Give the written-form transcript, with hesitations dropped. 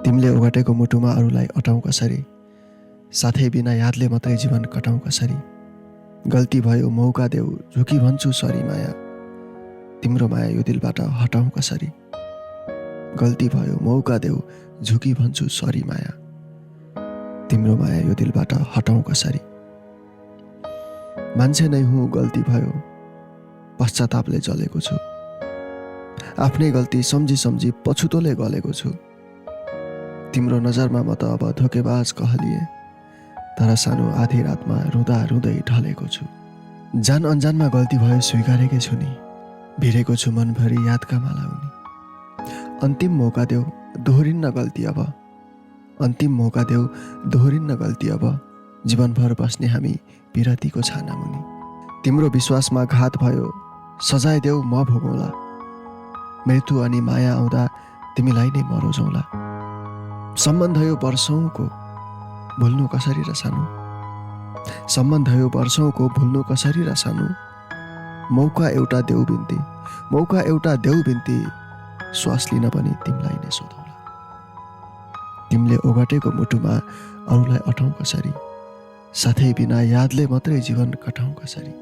तिमीले ओगटेको मुटुमा अरूलाई अटाउँ कसरी, साथै बिना यादले मात्रै जीवन कटाउँ कसरी। गल्ती भयो मौका देऊ, झुकी भन्छु सरी माया, तिम्रो माया यो दिलबाट हटाउँ कसरी। गल्ती भयो मौका देऊ, झुकी भन्छु सरी माया, तिम्रो माया यो दिलबाट हटाउँ कसरी। मान्छे नै हुँ, गल्ती भयो, पश्चातापले जलेको छु, आफ्नै गल्ती सम्झी सम्झी पछुतोले गलेको छु। तिम्रो नजरमा म त अब धोकेबाज कहलिए, तर सानो आधी रातमा रुँदा रुँदै ढलेको छु। जान अन्जानमा गल्ती भयो स्वीकारेकै छु नि, भिरेको छु मनभरि यादका मालाउनी। अन्तिम मौका देऊ, दोहोरिन्न गल्ती अब, अन्तिम मौका देऊ, दोहोरिन्न गल्ती अब, जीवनभर बस्ने हामी पिरतीको छाना मुनि। तिम्रो विश्वासमा घात भयो, सजाय देऊ म भोगौँला, मृत्यु अनि माया आउँदा तिमीलाई नै मरोजौँला। सम्बन्ध यो वर्षौँको, भुल्नु कसरी र सानो, सम्बन्ध यो वर्षौँको, भुल्नु कसरी र सानो। मौका एउटा देऊ बिन्ती, मौका एउटा देऊ बिन्ती, श्वास लिन पनि तिमीलाई नै सोधौँला। तिमीले ओगटेको मुटुमा अरूलाई अटाउँ कसरी, साथै बिना यादले मात्रै जीवन कटाउँ कसरी।